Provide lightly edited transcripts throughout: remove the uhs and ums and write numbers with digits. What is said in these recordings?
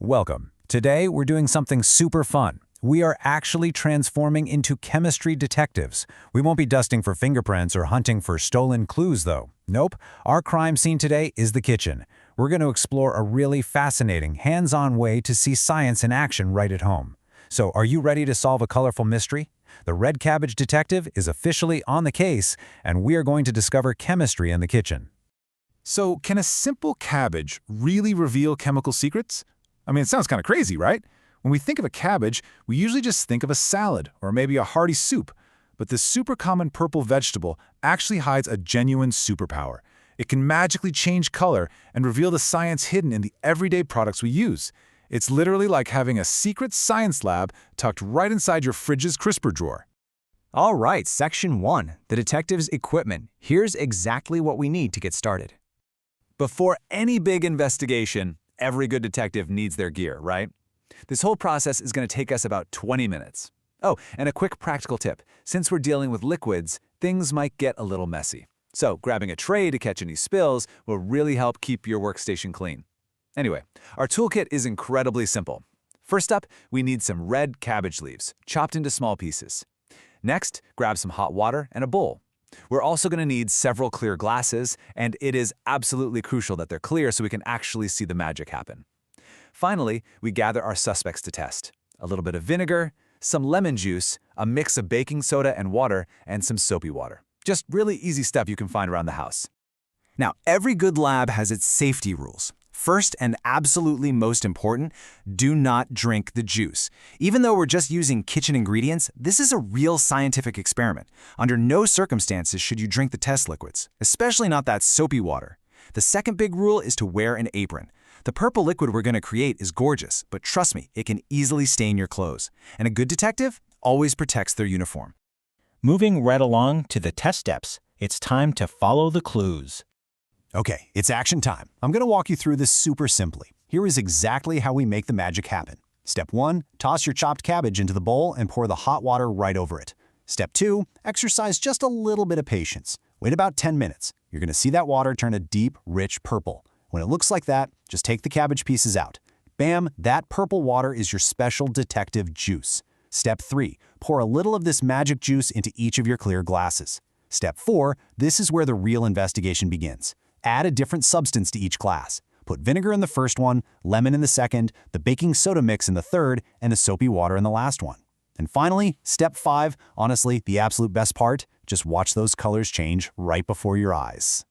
Welcome. Today, we're doing something super fun. We are actually transforming into chemistry detectives. We won't be dusting for fingerprints or hunting for stolen clues, though. Nope. Our crime scene today is the kitchen. We're going to explore a really fascinating, hands-on way to see science in action right at home. So, are you ready to solve a colorful mystery? The Red Cabbage Detective is officially on the case, and we are going to discover chemistry in the kitchen. So, can a simple cabbage really reveal chemical secrets? I mean, it sounds kind of crazy, right? When we think of a cabbage, we usually just think of a salad or maybe a hearty soup. But this super common purple vegetable actually hides a genuine superpower. It can magically change color and reveal the science hidden in the everyday products we use. It's literally like having a secret science lab tucked right inside your fridge's crisper drawer. All right, Section 1, the detective's equipment. Here's exactly what we need to get started. Before any big investigation, every good detective needs their gear, right? This whole process is going to take us about 20 minutes. Oh, and a quick practical tip. Since we're dealing with liquids, things might get a little messy. So grabbing a tray to catch any spills will really help keep your workstation clean. Anyway, our toolkit is incredibly simple. First up, we need some red cabbage leaves, chopped into small pieces. Next, grab some hot water and a bowl. We're also going to need several clear glasses, and it is absolutely crucial that they're clear so we can actually see the magic happen. Finally, we gather our suspects to test. A little bit of vinegar, some lemon juice, a mix of baking soda and water, and some soapy water. Just really easy stuff you can find around the house. Now, every good lab has its safety rules. First, and absolutely most important, do not drink the juice. Even though we're just using kitchen ingredients, this is a real scientific experiment. Under no circumstances should you drink the test liquids, especially not that soapy water. The second big rule is to wear an apron. The purple liquid we're going to create is gorgeous, but trust me, it can easily stain your clothes. And a good detective always protects their uniform. Moving right along to the test steps, it's time to follow the clues. Okay, it's action time. I'm going to walk you through this super simply. Here is exactly how we make the magic happen. Step 1, toss your chopped cabbage into the bowl and pour the hot water right over it. Step 2, exercise just a little bit of patience. Wait about 10 minutes. You're going to see that water turn a deep, rich purple. When it looks like that, just take the cabbage pieces out. Bam, that purple water is your special detective juice. Step 3, pour a little of this magic juice into each of your clear glasses. Step 4, this is where the real investigation begins. Add a different substance to each glass. Put vinegar in the first one, lemon in the second, the baking soda mix in the third, and the soapy water in the last one. And finally, step 5, honestly, the absolute best part, just watch those colors change right before your eyes.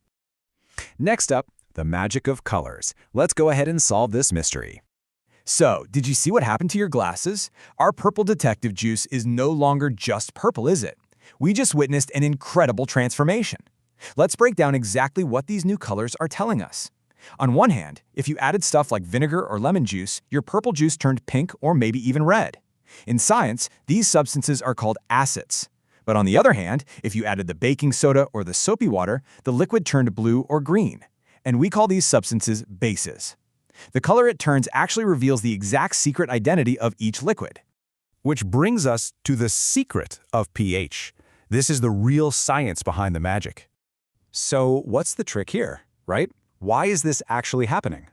Next up, the magic of colors. Let's go ahead and solve this mystery. So, did you see what happened to your glasses? Our purple detective juice is no longer just purple, is it? We just witnessed an incredible transformation. Let's break down exactly what these new colors are telling us. On one hand, if you added stuff like vinegar or lemon juice, your purple juice turned pink or maybe even red. In science, these substances are called acids. But on the other hand, if you added the baking soda or the soapy water, the liquid turned blue or green. And we call these substances bases. The color it turns actually reveals the exact secret identity of each liquid. Which brings us to the secret of pH. This is the real science behind the magic. So what's the trick here, right? Why is this actually happening?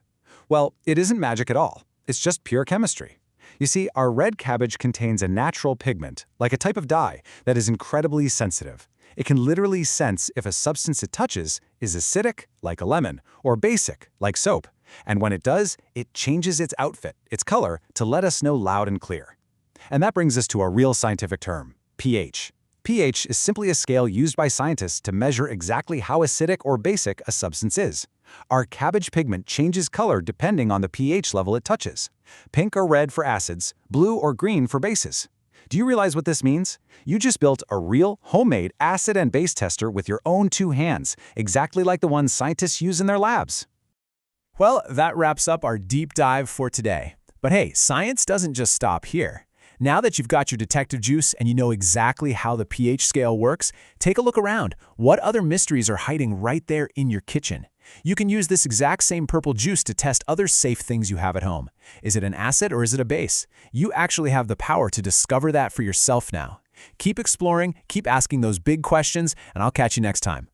Well, it isn't magic at all. It's just pure chemistry. You see, our red cabbage contains a natural pigment, like a type of dye, that is incredibly sensitive. It can literally sense if a substance it touches is acidic, like a lemon, or basic, like soap. And when it does, it changes its outfit, its color, to let us know loud and clear. And that brings us to a real scientific term, pH. pH is simply a scale used by scientists to measure exactly how acidic or basic a substance is. Our cabbage pigment changes color depending on the pH level it touches. Pink or red for acids, blue or green for bases. Do you realize what this means? You just built a real, homemade acid and base tester with your own 2 hands, exactly like the ones scientists use in their labs. Well, that wraps up our deep dive for today. But hey, science doesn't just stop here. Now that you've got your detective juice and you know exactly how the pH scale works, take a look around. What other mysteries are hiding right there in your kitchen? You can use this exact same purple juice to test other safe things you have at home. Is it an acid or is it a base? You actually have the power to discover that for yourself now. Keep exploring, keep asking those big questions, and I'll catch you next time.